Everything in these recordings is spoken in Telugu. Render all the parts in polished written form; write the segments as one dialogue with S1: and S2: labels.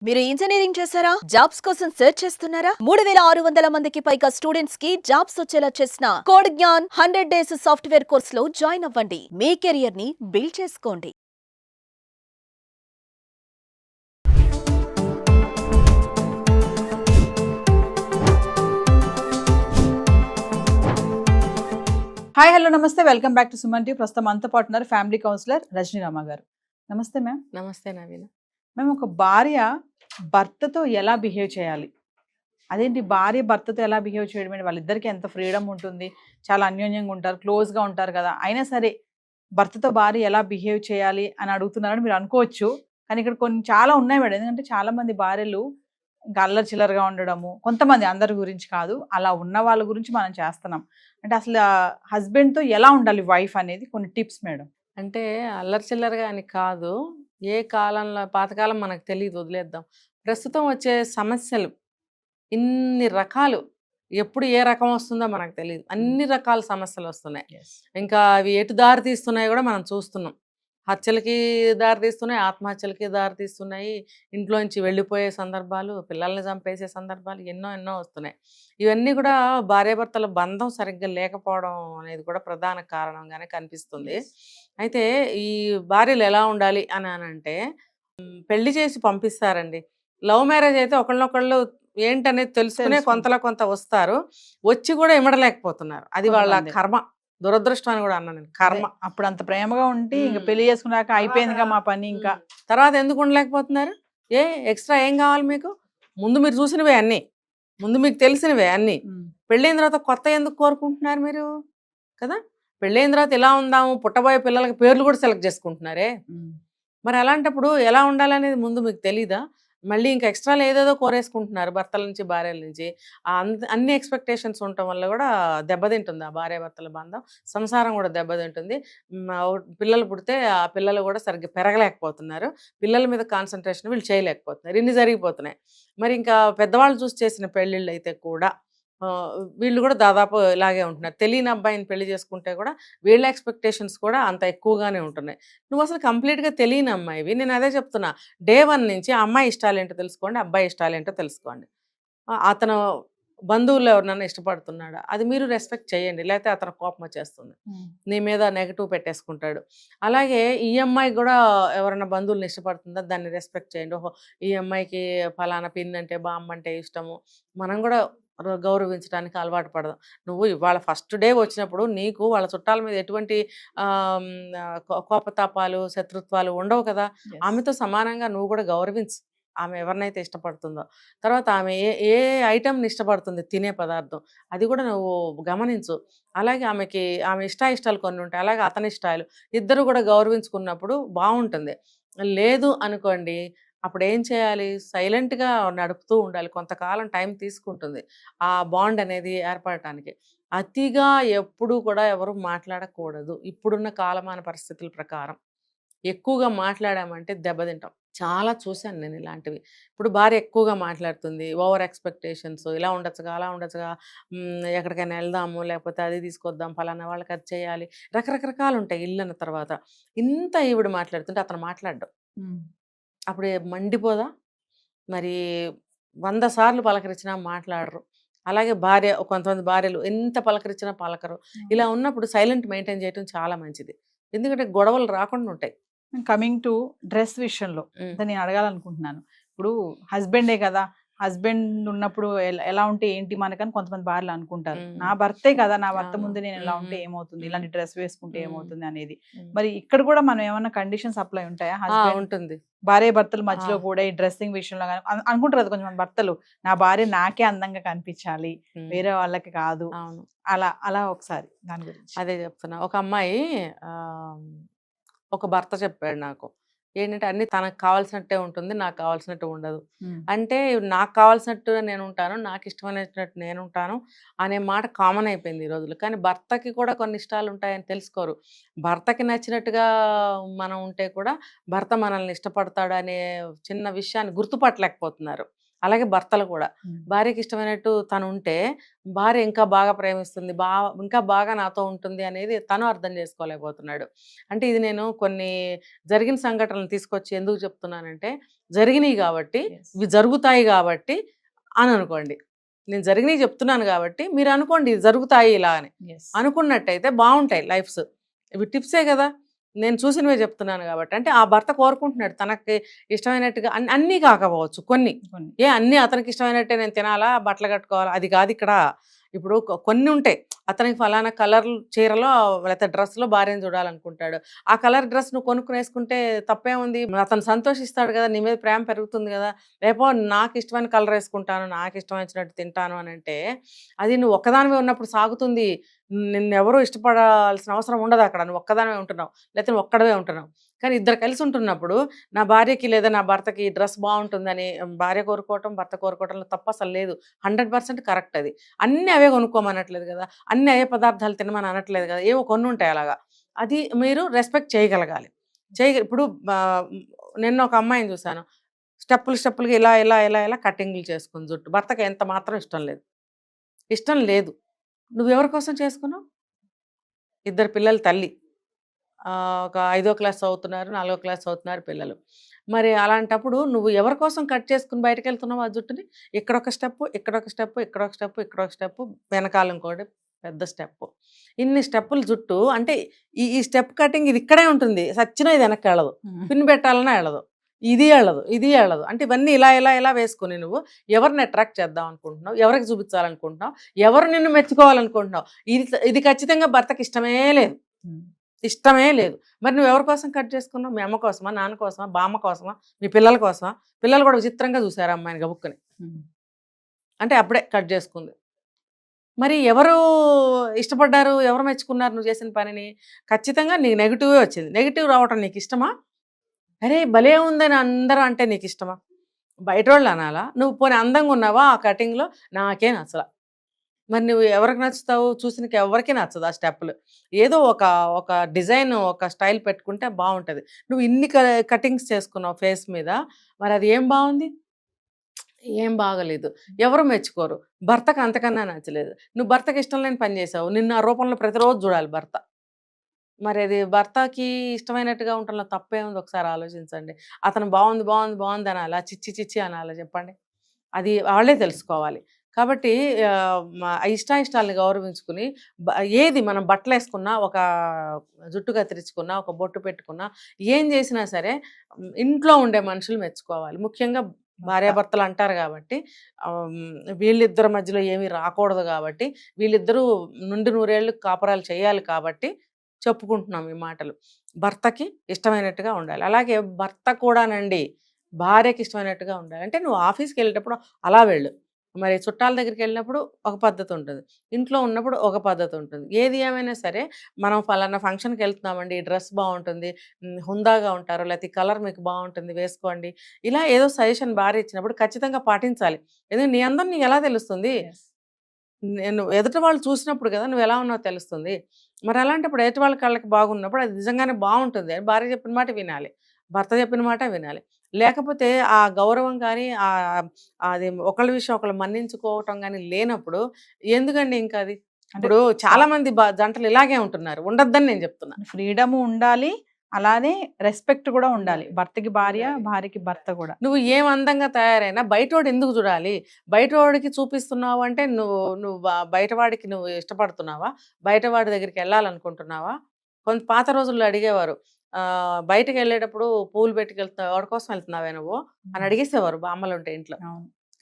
S1: మీరు ఇంజనీరింగ్ చేశారా? జాబ్స్ కోసం సెర్చ్ చేస్తున్నారా? 3600 మందికి పైగా స్టూడెంట్స్ కి జాబ్స్ వచ్చేలా చేసిన code Gyan 100 days software course లో జాయిన్ అవ్వండి. మీ కెరియర్ ని బిల్డ్ చేసుకోండి.
S2: హాయ్ హలో నమస్తే welcome back to Suman TV. ప్రస్తుతం మనతో పాటు ఉన్నారు ఫ్యామిలీ కౌన్సిలర్ రజనీ రామ గారు. నమస్తే మ్యామ్.
S3: నమస్తే నవీన.
S2: మేము ఒక భార్య భర్తతో ఎలా బిహేవ్ చేయాలి? అదేంటి భార్య భర్తతో ఎలా బిహేవ్ చేయడం అంటే వాళ్ళిద్దరికి ఎంత ఫ్రీడమ్ ఉంటుంది, చాలా అన్యోన్యంగా ఉంటారు, క్లోజ్గా ఉంటారు కదా, అయినా సరే భర్తతో భార్య ఎలా బిహేవ్ చేయాలి అని అడుగుతున్నారని మీరు అనుకోవచ్చు. కానీ ఇక్కడ కొన్ని చాలా ఉన్నాయి మేడం. ఎందుకంటే చాలా మంది భార్యలు ఇంకా అల్లరి చిల్లరగా ఉండడము, కొంతమంది, అందరి గురించి కాదు, అలా ఉన్న వాళ్ళ గురించి మనం చేస్తున్నాం. అంటే అసలు హస్బెండ్తో ఎలా ఉండాలి వైఫ్ అనేది కొన్ని టిప్స్ మేడం.
S3: అంటే అల్లరి చిల్లరగా అని కాదు, ఏ కాలంలో పాతకాలం మనకు తెలియదు, వదిలేద్దాం. ప్రస్తుతం వచ్చే సమస్యలు ఇన్ని రకాలు, ఎప్పుడు ఏ రకం వస్తుందో మనకు తెలియదు. అన్ని రకాల సమస్యలు వస్తున్నాయి. ఇంకా అవి ఎటు దారి తీస్తున్నాయో కూడా మనం చూస్తున్నాం. హత్యలకి దారి తీస్తున్నాయి, ఆత్మహత్యలకి దారి తీస్తున్నాయి, ఇంట్లోంచి వెళ్ళిపోయే సందర్భాలు, పిల్లల్ని చంపేసే సందర్భాలు ఎన్నో ఎన్నో వస్తున్నాయి. ఇవన్నీ కూడా భార్యాభర్తల బంధం సరిగ్గా లేకపోవడం అనేది కూడా ప్రధాన కారణంగానే కనిపిస్తుంది. అయితే ఈ భార్యలు ఎలా ఉండాలి అని అంటే, పెళ్లి చేసి పంపిస్తారండి. లవ్ మ్యారేజ్ అయితే ఒకళ్ళనొకళ్ళు ఏంటనేది తెలుసుకునే కొంతలో కొంత వస్తారు, వచ్చి కూడా ఇమడలేకపోతున్నారు. అది వాళ్ళ కర్మ, దురదృష్టం అని కూడా అన్నాను నేను. కర్మ.
S2: అప్పుడు అంత ప్రేమగా ఉంటే ఇంకా పెళ్లి చేసుకున్నాక అయిపోయిందిగా మా పని. ఇంకా
S3: తర్వాత ఎందుకు ఉండలేకపోతున్నారు? ఎక్స్ట్రా ఏం కావాలి మీకు? ముందు మీరు చూసినవే అన్నీ, ముందు మీకు తెలిసినవే అన్నీ. పెళ్ళైన తర్వాత కొత్త ఎందుకు కోరుకుంటున్నారు మీరు కదా? పెళ్ళైన తర్వాత ఎలా ఉందాము, పుట్టబోయే పిల్లలకి పేర్లు కూడా సెలెక్ట్ చేసుకుంటున్నారే. మరి అలాంటప్పుడు ఎలా ఉండాలనేది ముందు మీకు తెలీదా? మళ్ళీ ఇంకా ఎక్స్ట్రాలు ఏదేదో కోరేసుకుంటున్నారు భర్తల నుంచి, భార్యల నుంచి. అన్ని ఎక్స్పెక్టేషన్స్ ఉండటం వల్ల కూడా దెబ్బతింటుంది ఆ భార్యాభర్తల బంధం, సంసారం కూడా దెబ్బతింటుంది. పిల్లలు పుడితే ఆ పిల్లలు కూడా సరిగ్గా పెరగలేకపోతున్నారు, పిల్లల మీద కాన్సన్ట్రేషన్ వీళ్ళు చేయలేకపోతున్నారు, ఇన్ని జరిగిపోతున్నాయి. మరి ఇంకా పెద్దవాళ్ళు చూసి చేసిన పెళ్ళిళ్ళు అయితే కూడా వీళ్ళు కూడా దాదాపు ఇలాగే ఉంటున్నారు. తెలియని అబ్బాయిని పెళ్లి చేసుకుంటే కూడా వీళ్ళ ఎక్స్పెక్టేషన్స్ కూడా అంత ఎక్కువగానే ఉంటున్నాయి. నువ్వు అసలు కంప్లీట్గా తెలియని అమ్మాయివి. నేను అదే చెప్తున్నా, డే 1 నుంచి అమ్మాయి ఇష్టాలు ఏంటో తెలుసుకోండి, అబ్బాయి ఇష్టాలు ఏంటో తెలుసుకోండి. అతను బంధువులు ఎవరినైనా ఇష్టపడుతున్నాడా, అది మీరు రెస్పెక్ట్ చేయండి, లేకపోతే అతను కోపం వచ్చేస్తుంది, నీ మీద నెగటివ్ పెట్టేసుకుంటాడు. అలాగే ఈ అమ్మాయి కూడా ఎవరైనా బంధువులను ఇష్టపడుతుందా, దాన్ని రెస్పెక్ట్ చేయండి. ఓహో, ఈ అమ్మాయికి ఫలానా పిన్ అంటే, బామ్మ అంటే ఇష్టము, మనం కూడా గౌరవించడానికి అలవాటు పడదాం. నువ్వు ఇవాళ ఫస్ట్ డే వచ్చినప్పుడు నీకు వాళ్ళ చుట్టాల మీద ఎటువంటి కోపతాపాలు, శత్రుత్వాలు ఉండవు కదా. ఆమెతో సమానంగా నువ్వు కూడా గౌరవించు, ఆమె ఎవరినైతే ఇష్టపడుతుందో. తర్వాత ఆమె ఏ ఏ ఐటెంని ఇష్టపడుతుంది, తినే పదార్థం, అది కూడా నువ్వు గమనించు. అలాగే ఆమె ఇష్టాయిష్టాలు కొన్ని ఉంటాయి, అలాగే అతని ఇష్టాలు, ఇద్దరు కూడా గౌరవించుకున్నప్పుడు బాగుంటుంది. లేదు అనుకోండి, అప్పుడు ఏం చేయాలి? సైలెంట్గా నడుపుతూ ఉండాలి. కొంతకాలం టైం తీసుకుంటుంది ఆ బాండ్ అనేది ఏర్పడటానికి. అతిగా ఎప్పుడు కూడా ఎవరు మాట్లాడకూడదు. ఇప్పుడున్న కాలమాన పరిస్థితుల ప్రకారం ఎక్కువగా మాట్లాడామంటే దెబ్బతింటాం. చాలా చూశాను నేను ఇలాంటివి. ఇప్పుడు భార్య ఎక్కువగా మాట్లాడుతుంది, ఓవర్ ఎక్స్పెక్టేషన్స్, ఇలా ఉండొచ్చుగా, అలా ఉండొచ్చుగా, ఎక్కడికైనా వెళ్దాము, లేకపోతే అది తీసుకొద్దాం, ఫలానా వాళ్ళకి అది చేయాలి, రకరకాలు ఉంటాయి. ఇల్లు అన్న తర్వాత ఇంత ఈవిడ మాట్లాడుతుంటే అతను మాట్లాడ్డు, అప్పుడు మండిపోదా? మరి 100 సార్లు పలకరించినా మాట్లాడరు. అలాగే కొంతమంది భార్యలు ఎంత పలకరించినా పలకరు. ఇలా ఉన్నప్పుడు సైలెంట్ మెయింటైన్ చేయడం చాలా మంచిది. ఎందుకంటే గొడవలు రాకుండా ఉంటాయి.
S2: కమింగ్ టు డ్రెస్ విషయంలో నేను అడగాలనుకుంటున్నాను. ఇప్పుడు హస్బెండే కదా, హస్బెండ్ ఉన్నప్పుడు ఎలా ఉంటే ఏంటి మనకని కొంతమంది భార్యలు అనుకుంటారు. నా భర్తే కదా, నా భర్త ముందు నేను ఎలా ఉంటే ఏమవుతుంది, ఇలాంటి డ్రెస్ వేసుకుంటే ఏమవుతుంది అనేది. మరి ఇక్కడ కూడా మనం ఏమన్నా కండిషన్స్ అప్లై ఉంటాయా?
S3: ఉంటుంది.
S2: భార్య భర్తల మధ్యలో కూడా ఈ డ్రెస్సింగ్ విషయంలో అనుకుంటారు కదా కొంచెం భర్తలు, నా భార్య నాకే అందంగా కనిపించాలి, వేరే వాళ్ళకి కాదు. అలా అలా ఒకసారి దాని గురించి.
S3: అదే చెప్తున్నా. ఒక అమ్మాయి ఒక భర్త చెప్పాడు నాకు, ఏంటంటే అన్ని తనకు కావాల్సినట్టే ఉంటుంది, నాకు కావాల్సినట్టు ఉండదు. అంటే నాకు కావాల్సినట్టు నేను ఉంటాను, నాకు ఇష్టమైనట్టు నేను ఉంటాను అనే మాట కామన్ అయిపోయింది ఈ రోజులు. కానీ భర్తకి కూడా కొన్ని ఇష్టాలు ఉంటాయని తెలుసుకోరు. భర్తకి నచ్చినట్టుగా మనం ఉంటే కూడా భర్త మనల్ని ఇష్టపడతాడు అనే చిన్న విషయాన్ని గుర్తుపట్టలేకపోతున్నారు. అలాగే భర్తలు కూడా భార్యకి ఇష్టమైనట్టు తను ఉంటే భార్య ఇంకా బాగా ప్రేమిస్తుంది, ఇంకా బాగా నాతో ఉంటుంది అనేది తను అర్థం చేసుకోలేకపోతున్నాడు. అంటే ఇది నేను కొన్ని జరిగిన సంఘటనలు తీసుకొచ్చి ఎందుకు చెప్తున్నానంటే, జరిగినాయి కాబట్టి, ఇవి జరుగుతాయి కాబట్టి అని అనుకోండి. నేను జరిగినాయి చెప్తున్నాను కాబట్టి మీరు అనుకోండి ఇది జరుగుతాయి ఇలా అని అనుకున్నట్టయితే బాగుంటాయి లైఫ్స్. ఇవి టిప్సే కదా, నేను చూసినవే చెప్తున్నాను కాబట్టి. అంటే ఆ భర్త కోరుకుంటున్నాడు తనకి ఇష్టమైనట్టుగా, అన్నీ కాకపోవచ్చు కొన్ని, అన్నీ అతనికి ఇష్టమైనట్టే నేను తినాలా, బట్టలు కట్టుకోవాలా, అది కాదు ఇక్కడ. ఇప్పుడు కొన్ని ఉంటాయి, అతనికి ఫలానా కలర్ చీరలో లేకపోతే డ్రెస్లో భార్యను చూడాలనుకుంటాడు. ఆ కలర్ డ్రెస్ నువ్వు కొనుక్కుని వేసుకుంటే తప్పే ఉంది, అతను సంతోషిస్తాడు కదా, నీ మీద ప్రేమ పెరుగుతుంది కదా. రేపో నాకు ఇష్టమైన కలర్ వేసుకుంటాను, నాకు ఇష్టమైనట్టు తింటాను అని అంటే అది నువ్వు ఒక్కదానివే ఉన్నప్పుడు సాగుతుంది. నిన్నెవరూ ఇష్టపడాల్సిన అవసరం ఉండదు అక్కడ, నువ్వు ఒక్కదానివే ఉంటున్నావు, లేకపోతే నువ్వు ఒక్కడవే ఉంటున్నావు. కానీ ఇద్దరు కలిసి ఉంటున్నప్పుడు నా భార్యకి లేదా నా భర్తకి ఈ డ్రెస్ బాగుంటుందని భార్య కోరుకోవటం భర్త కోరుకోవటంలో తప్ప అసలు లేదు. 100% కరెక్ట్ అది. అన్నీ అవే కొనుక్కోమనట్లేదు కదా, అన్నీ అవే పదార్థాలు తినమని అనట్లేదు కదా, ఏవో కొన్ని ఉంటాయి అలాగా. అది మీరు రెస్పెక్ట్ చేయగలగాలి. ఇప్పుడు నిన్న ఒక అమ్మాయిని చూశాను, స్టెప్పులుగా ఇలా ఇలా ఇలా ఇలా కటింగ్లు చేసుకుని జుట్టు. భర్తకి ఎంత మాత్రం ఇష్టం లేదు. నువ్వెవరి కోసం చేసుకున్నావు? ఇద్దరు పిల్లల తల్లి, ఒక 5వ క్లాస్ చదువుతున్నారు, 4వ క్లాస్ చదువుతున్నారు పిల్లలు. మరి అలాంటప్పుడు నువ్వు ఎవరి కోసం కట్ చేసుకుని బయటకు వెళ్తున్నావు ఆ జుట్టుని? ఇక్కడొక స్టెప్పు, ఇక్కడొక స్టెప్పు, ఇక్కడొక స్టెప్పు, ఇక్కడొక స్టెప్పు, వెనకాల ఇంకోటి పెద్ద స్టెప్పు. ఇన్ని స్టెప్పులు జుట్టు అంటే ఈ స్టెప్ కటింగ్ ఇది ఇక్కడే ఉంటుంది, సచ్చినా ఇది వెనక్కి వెళ్ళదు, పిన్ పెట్టాలన్నా వెళ్ళదు, ఇది వెళ్ళదు. అంటే ఇవన్నీ ఇలా ఇలా ఇలా వేసుకుని నువ్వు ఎవరిని అట్రాక్ట్ చేద్దాం అనుకుంటున్నావు, ఎవరికి చూపించాలనుకుంటున్నావు, ఎవరు నిన్ను మెచ్చుకోవాలనుకుంటున్నావు? ఇది ఖచ్చితంగా భర్తకి ఇష్టమే లేదు. మరి నువ్వు ఎవరి కోసం కట్ చేసుకున్నావు? మీ అమ్మ కోసమా, నాన్న కోసమా, బామ్మ కోసమా, మీ పిల్లల కోసమా? పిల్లలు కూడా విచిత్రంగా చూసారు అమ్మాయిని గబుక్కుని, అంటే అప్పుడే కట్ చేసుకుంది. మరి ఎవరు ఇష్టపడ్డారు, ఎవరు మెచ్చుకున్నారు నువ్వు చేసిన పనిని? ఖచ్చితంగా నీకు నెగిటివే వచ్చింది. నెగిటివ్ రావటం నీకు ఇష్టమా? అరే భలే ఉందని అందరూ అంటే నీకు ఇష్టమా? బయట వాళ్ళు అనాలా? నువ్వు పోనీ అందంగా ఉన్నావా ఆ కటింగ్లో? నాకే నచ్చలా. మరి నువ్వు ఎవరికి నచ్చుతావు? చూసినకి ఎవరికి నచ్చదు ఆ స్టెప్పులు. ఏదో ఒక డిజైన్, ఒక స్టైల్ పెట్టుకుంటే బాగుంటుంది. నువ్వు ఇన్ని కటింగ్స్ చేసుకున్నావు ఫేస్ మీద, మరి అది ఏం బాగుంది? ఏం బాగలేదు, ఎవరు మెచ్చుకోరు. భర్తకు అంతకన్నా నచ్చలేదు. నువ్వు భర్తకి ఇష్టం లేని పని చేసావు, నిన్ను ఆ రూపంలో ప్రతిరోజు చూడాలి భర్త. మరి అది భర్తకి ఇష్టమైనట్టుగా ఉండటంలో తప్పే ఉంది? ఒకసారి ఆలోచించండి. అతను బాగుంది అనాలా, చిచ్చి అనాలా చెప్పండి? అది వాళ్ళే తెలుసుకోవాలి. కాబట్టి ఇష్టాయిష్టాలని గౌరవించుకుని ఏది మనం బట్టలు వేసుకున్నా, ఒక జుట్టు కత్తిరించుకున్నా, ఒక బొట్టు పెట్టుకున్నా, ఏం చేసినా సరే ఇంట్లో ఉండే మనుషులు మెచ్చుకోవాలి. ముఖ్యంగా భార్యాభర్తలు అంటారు కాబట్టి వీళ్ళిద్దరి మధ్యలో ఏమీ రాకూడదు కాబట్టి, వీళ్ళిద్దరూ నుండి నూరేళ్ళు కాపురాలు చేయాలి కాబట్టి చెప్పుకుంటున్నాం ఈ మాటలు. భర్తకి ఇష్టమైనట్టుగా ఉండాలి. అలాగే భర్త కూడానండి భార్యకి ఇష్టమైనట్టుగా ఉండాలి. అంటే నువ్వు ఆఫీస్కి వెళ్ళేటప్పుడు అలా వెళ్ళు, మరి చుట్టాల దగ్గరికి వెళ్ళినప్పుడు ఒక పద్ధతి ఉంటుంది, ఇంట్లో ఉన్నప్పుడు ఒక పద్ధతి ఉంటుంది. ఏది ఏమైనా సరే మనం ఫలానా ఫంక్షన్కి వెళ్తున్నామండి, ఈ డ్రెస్ బాగుంటుంది, హుందాగా ఉంటారు, లేకపోతే కలర్ మీకు బాగుంటుంది వేసుకోండి, ఇలా ఏదో సజెషన్ భార్య ఇచ్చినప్పుడు ఖచ్చితంగా పాటించాలి. ఎందుకంటే నీ అందరం నీకు ఎలా తెలుస్తుంది? నేను ఎదుట వాళ్ళు చూసినప్పుడు కదా నువ్వు ఎలా ఉన్నావో తెలుస్తుంది. మరి అలాంటప్పుడు ఎదుటి వాళ్ళ కళ్ళకి బాగున్నప్పుడు అది నిజంగానే బాగుంటుంది అని భార్య చెప్పిన మాట వినాలి, భర్త చెప్పిన మాట వినాలి. లేకపోతే ఆ గౌరవం కానీ అది ఒకళ్ళ విషయం ఒకళ్ళు మన్నించుకోవటం కానీ లేనప్పుడు ఎందుకండి ఇంకా అది? ఇప్పుడు చాలా మంది జంటలు ఇలాగే ఉంటున్నారు, ఉండొద్దని నేను చెప్తున్నా.
S2: ఫ్రీడమ్ ఉండాలి, అలానే రెస్పెక్ట్ కూడా ఉండాలి. భర్తకి భార్య, భార్యకి భర్త కూడా.
S3: నువ్వు ఏం అందంగా తయారైనా బయటవాడు ఎందుకు చూడాలి? బయటవాడికి చూపిస్తున్నావు అంటే నువ్వు బయటవాడికి నువ్వు ఇష్టపడుతున్నావా? బయటవాడి దగ్గరికి వెళ్ళాలనుకుంటున్నావా? కొంత పాత రోజుల్లో అడిగేవారు, బయటకు వెళ్ళేటప్పుడు పూలు పెట్టుకెళ్తున్నావు, ఎవరి కోసం వెళ్తున్నావే నువ్వు అని అడిగేసేవారు బామ్మలు ఉంటే ఇంట్లో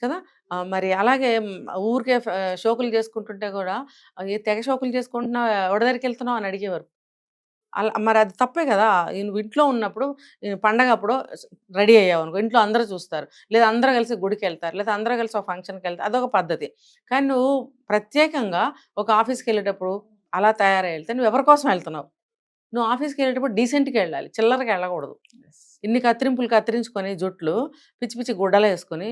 S3: కదా. మరి అలాగే ఊరికే షోకులు చేసుకుంటుంటే కూడా తెగ షోకులు చేసుకుంటున్నావు, ఎవరి దగ్గరికి వెళ్తున్నావు అని అడిగేవారు. అలా మరి అది తప్పే కదా. నువ్వు ఇంట్లో ఉన్నప్పుడు పండగ అప్పుడు రెడీ అయ్యావు అనుకో, ఇంట్లో అందరూ చూస్తారు, లేదా అందరూ కలిసి గుడికి వెళ్తారు, లేదా అందరూ కలిసి ఒక ఫంక్షన్కి వెళ్తారు, అదొక పద్ధతి. కానీ నువ్వు ప్రత్యేకంగా ఒక ఆఫీస్కి వెళ్ళేటప్పుడు అలా తయారై వెళ్తే నువ్వు ఎవరి కోసం వెళ్తున్నావు? నువ్వు ఆఫీస్కి వెళ్ళేటప్పుడు డీసెంట్గా వెళ్ళాలి, చిల్లరగా వెళ్ళకూడదు. ఇన్ని కత్తిరింపులు కత్తిరించుకొని జుట్లు పిచ్చి పిచ్చి గుడ్డలు వేసుకొని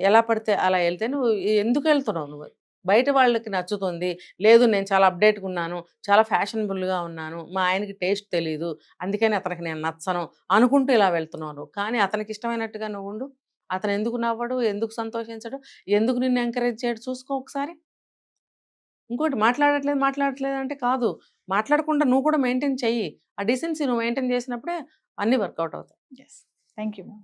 S3: ఎలా పడితే అలా వెళ్తే నువ్వు ఎందుకు వెళ్తున్నావు? నువ్వు బయట వాళ్ళకి నచ్చుతుంది, లేదు నేను చాలా అప్డేట్గా ఉన్నాను, చాలా ఫ్యాషనబుల్గా ఉన్నాను, మా ఆయనకి టేస్ట్ తెలీదు అందుకని అతనికి నేను నచ్చను అనుకుంటూ ఇలా వెళ్తున్నావు. కానీ అతనికి ఇష్టమైనట్టుగా నువ్వు ఉండు, అతను ఎందుకు నవ్వడు, ఎందుకు సంతోషించడు, ఎందుకు నిన్ను ఎంకరేజ్ చేయడు చూసుకో ఒకసారి. ఇంకోటి మాట్లాడట్లేదు అంటే కాదు, మాట్లాడకుండా నువ్వు కూడా మెయింటైన్ చెయ్యి. ఆ డీసెన్సీ నువ్వు మెయింటైన్ చేసినప్పుడే అన్నీ వర్కౌట్ అవుతాయి.
S2: ఎస్. Thank you ma'am.